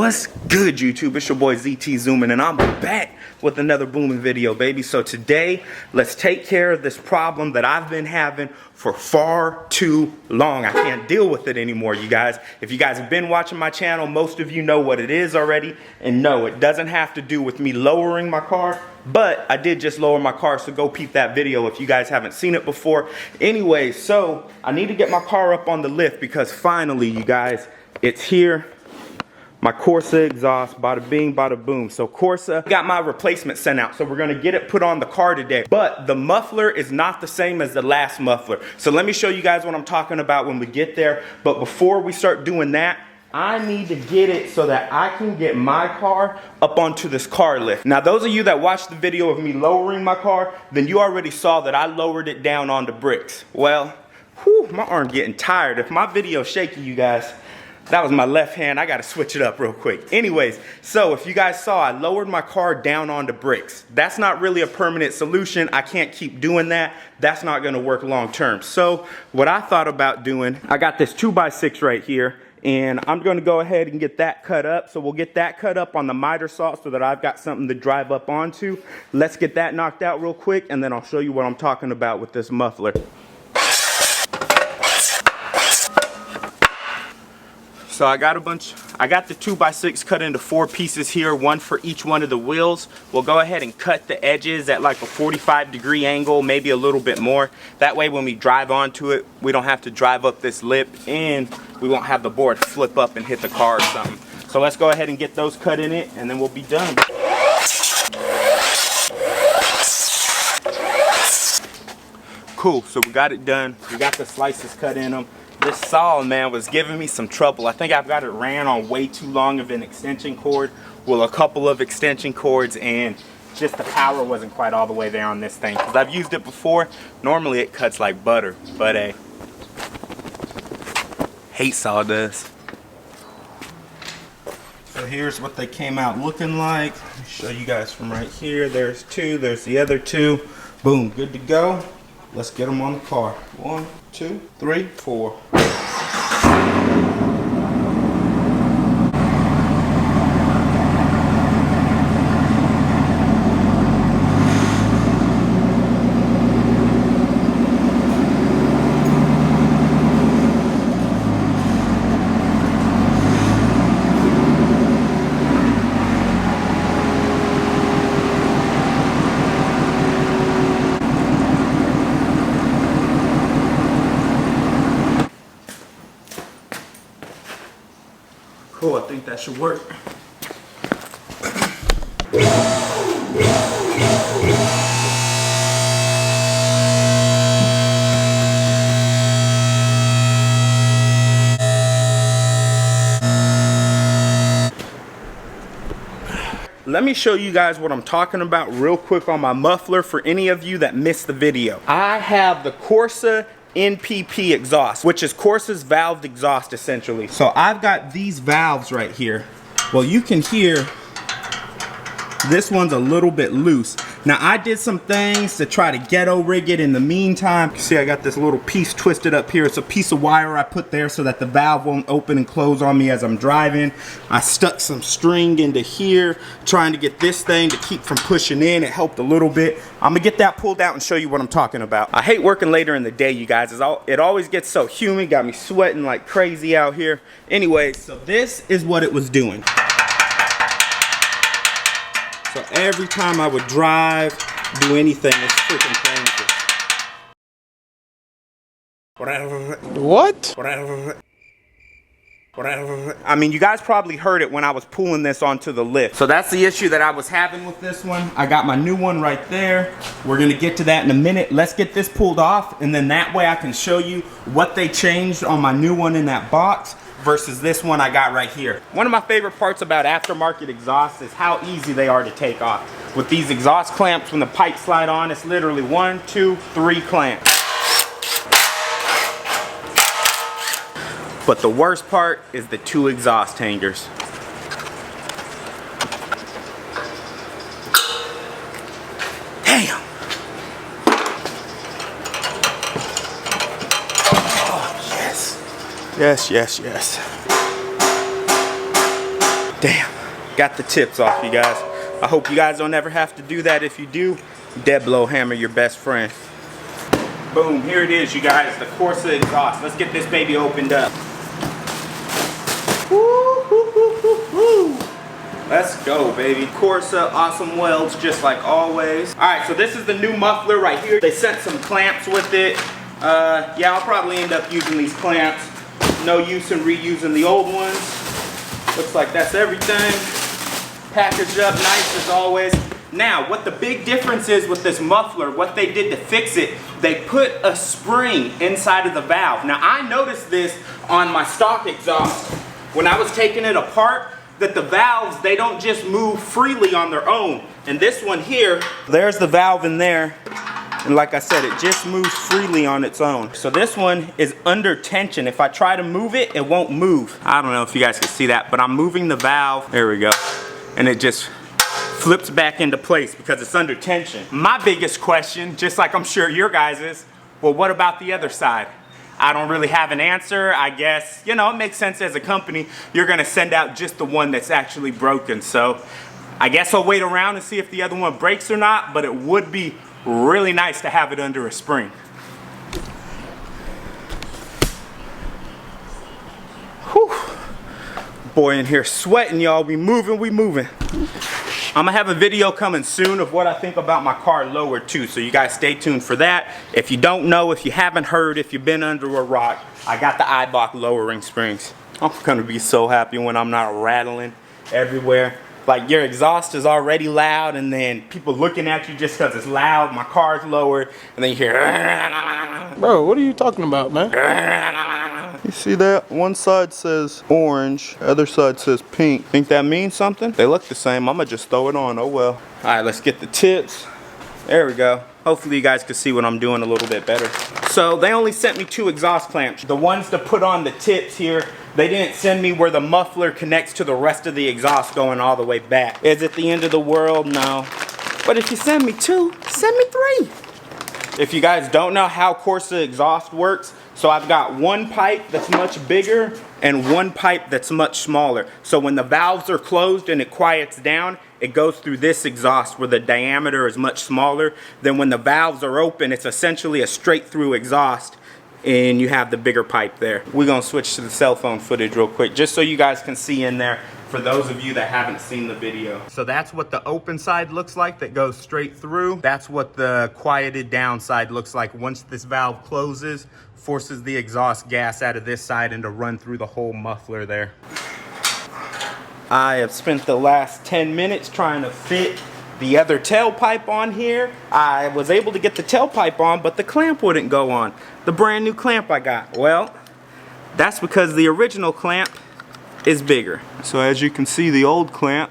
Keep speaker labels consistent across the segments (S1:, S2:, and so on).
S1: What's good, YouTube? It's your boy ZT Zoomin, and I'm back with another booming video, baby. So today, let's take care of this problem that I've been having for far too long. I can't deal with it anymore, you guys. If you guys have been watching my channel, most of you know what it is already. And no, it doesn't have to do with me lowering my car, but I did just lower my car, so go peep that video if you guys haven't seen it before. Anyway, so I need to get my car up on the lift because finally, you guys, it's here. My Corsa exhaust, bada bing, bada boom. So Corsa got my replacement sent out, so we're gonna get it put on the car today. But the muffler is not the same as the last muffler. So let me show you guys what I'm talking about when we get there. But before we start doing that, I need to get it so that I can get my car up onto this car lift. Now, those of you that watched the video of me lowering my car, then you already saw that I lowered it down onto bricks. Well, whew, my arm getting tired. If my video's shaky, you guys, that was my left hand. I gotta switch it up real quick. Anyways, so if you guys saw, I lowered my car down onto bricks. That's not really a permanent solution. I can't keep doing that. That's not gonna work long term. So what I thought about doing, I got this 2x6 right here, and I'm gonna go ahead and get that cut up. So we'll get that cut up on the miter saw so that I've got something to drive up onto. Let's get that knocked out real quick, and then I'll show you what I'm talking about with this muffler. So I got the 2x6 cut into 4 pieces here, one for each one of the wheels. We'll go ahead and cut the edges at like a 45-degree angle, maybe a little bit more. That way when we drive onto it, we don't have to drive up this lip and we won't have the board flip up and hit the car or something. So let's go ahead and get those cut in it and then we'll be done. Cool, so we got it done. We got the slices cut in them. This saw, man, was giving me some trouble. I think I've got it ran on way too long of an extension cord. Well, a couple of extension cords, and just the power wasn't quite all the way there on this thing. Because I've used it before. Normally it cuts like butter, but hey, hate saw does. So here's what they came out looking like. Let me show you guys from right here. There's 2, there's the other 2. Boom, good to go. Let's get them on the car. 1, 2, 3, 4. Cool, I think that should work. Let me show you guys what I'm talking about real quick on my muffler for any of you that missed the video. I have the Corsa NPP exhaust, which is Corsa's valved exhaust essentially. So I've got these valves right here. Well, you can hear this one's a little bit loose. Now I did some things to try to ghetto rig it in the meantime. See, I got this little piece twisted up here. It's a piece of wire I put there so that the valve won't open and close on me as I'm driving. I stuck some string into here, trying to get this thing to keep from pushing in. It helped a little bit. I'm gonna get that pulled out and show you what I'm talking about. I hate working later in the day, you guys. It always gets so humid, got me sweating like crazy out here. Anyway, so this is what it was doing. So every time I would drive, do anything, it's freaking painful. What? I mean, you guys probably heard it when I was pulling this onto the lift. So that's the issue that I was having with this one. I got my new one right there. We're gonna get to that in a minute. Let's get this pulled off, and then that way I can show you what they changed on my new one in that box versus this one I got right here. One of my favorite parts about aftermarket exhausts is how easy they are to take off. With these exhaust clamps, when the pipes slide on, it's literally 1, 2, 3 clamps. But the worst part is the 2 exhaust hangers. Damn! Oh, yes. Yes, yes, yes. Damn, got the tips off, you guys. I hope you guys don't ever have to do that. If you do, dead blow hammer your best friend. Boom, here it is, you guys, the Corsa exhaust. Let's get this baby opened up. Woo, woo, woo, woo, woo. Let's go, baby. Corsa, awesome welds, just like always. All right, so this is the new muffler right here. They sent some clamps with it. Yeah, I'll probably end up using these clamps. No use in reusing the old ones. Looks like that's everything. Packaged up nice as always. Now, what the big difference is with this muffler, what they did to fix it, they put a spring inside of the valve. Now, I noticed this on my stock exhaust when I was taking it apart, that the valves, they don't just move freely on their own. And this one here, there's the valve in there. And like I said, it just moves freely on its own. So this one is under tension. If I try to move it, it won't move. I don't know if you guys can see that, but I'm moving the valve. There we go. And it just flips back into place because it's under tension. My biggest question, just like I'm sure your guys is, well, what about the other side? I don't really have an answer. I guess, you know, it makes sense as a company. You're gonna send out just the one that's actually broken. So I guess I'll wait around and see if the other one breaks or not, but it would be really nice to have it under a spring. Whew. Boy in here sweating, y'all. We moving. I'm gonna have a video coming soon of what I think about my car lower too, so you guys stay tuned for that. If you don't know, if you haven't heard, if you've been under a rock, I got the Eibach lowering springs. I'm gonna be so happy when I'm not rattling everywhere. Like, your exhaust is already loud, and then people looking at you just because it's loud. My car's lowered, and then you hear.
S2: Bro, what are you talking about, man?
S1: You see that? One side says orange, other side says pink. Think that means something? They look the same. I'm gonna just throw it on. Oh well. All right, let's get the tips. There we go. Hopefully you guys can see what I'm doing a little bit better. So they only sent me 2 exhaust clamps. The ones to put on the tips here, they didn't send me where the muffler connects to the rest of the exhaust going all the way back. Is it the end of the world? No. But if you send me 2, send me 3. If you guys don't know how Corsa exhaust works, so I've got one pipe that's much bigger and one pipe that's much smaller. So when the valves are closed and it quiets down, it goes through this exhaust where the diameter is much smaller. Then when the valves are open, it's essentially a straight through exhaust, and you have the bigger pipe there. We're gonna switch to the cell phone footage real quick, just so you guys can see in there for those of you that haven't seen the video. So that's what the open side looks like that goes straight through. That's what the quieted down side looks like once this valve closes, forces the exhaust gas out of this side and to run through the whole muffler there. I have spent the last 10 minutes trying to fit the other tailpipe on here. I was able to get the tailpipe on, but the clamp wouldn't go on. The brand new clamp I got. Well, that's because the original clamp is bigger. So as you can see, the old clamp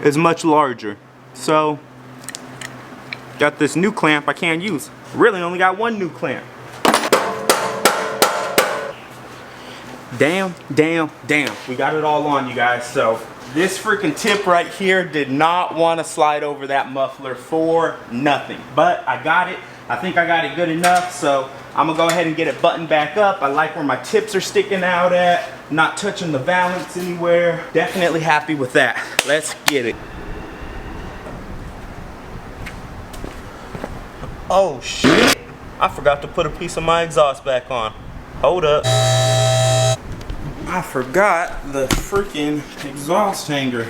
S1: is much larger. So, got this new clamp I can't use. Really only got one new clamp. Damn. We got it all on, you guys. So this freaking tip right here did not want to slide over that muffler for nothing. But I got it. I think I got it good enough. So I'm going to go ahead and get it buttoned back up. I like where my tips are sticking out at. Not touching the valance anywhere. Definitely happy with that. Let's get it. Oh shit. I forgot to put a piece of my exhaust back on. Hold up. I forgot the freaking exhaust hanger.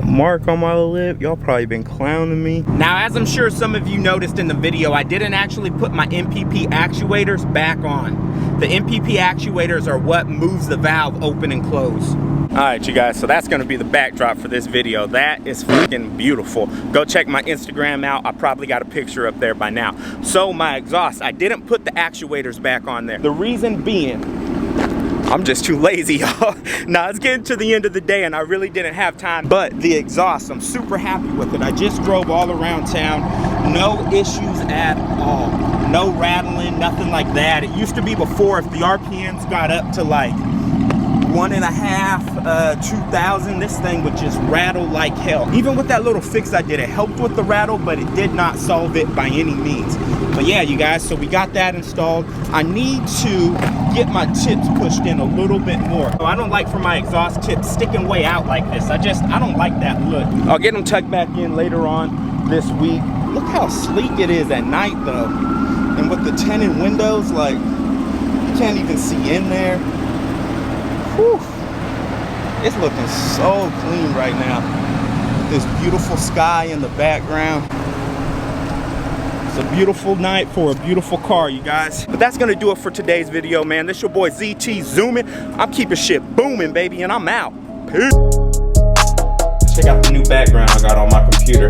S1: Mark on my lip. Y'all probably been clowning me. Now, as I'm sure some of you noticed in the video, I didn't actually put my MPP actuators back on. The MPP actuators are what moves the valve open and close. All right, you guys, so that's gonna be the backdrop for this video. That is fucking beautiful. Go check my Instagram out. I probably got a picture up there by now. So my exhaust, I didn't put the actuators back on there. The reason being, I'm just too lazy, y'all. Nah, it's getting to the end of the day and I really didn't have time. But the exhaust, I'm super happy with it. I just drove all around town. No issues at all. No rattling, nothing like that. It used to be before, if the RPMs got up to like 1.5, 2,000, this thing would just rattle like hell. Even with that little fix I did, it helped with the rattle, but it did not solve it by any means. But yeah, you guys, so we got that installed. I need to get my tips pushed in a little bit more. I don't like for my exhaust tips sticking way out like this. I don't like that look. I'll get them tucked back in later on this week. Look how sleek it is at night though. And with the tinted windows, like, you can't even see in there. Whew. It's looking so clean right now. This beautiful sky in the background. It's a beautiful night for a beautiful car, you guys. But that's gonna do it for today's video, man. This your boy ZT zooming. I'm keeping shit booming, baby, and I'm out. Peace. Check out the new background I got on my computer.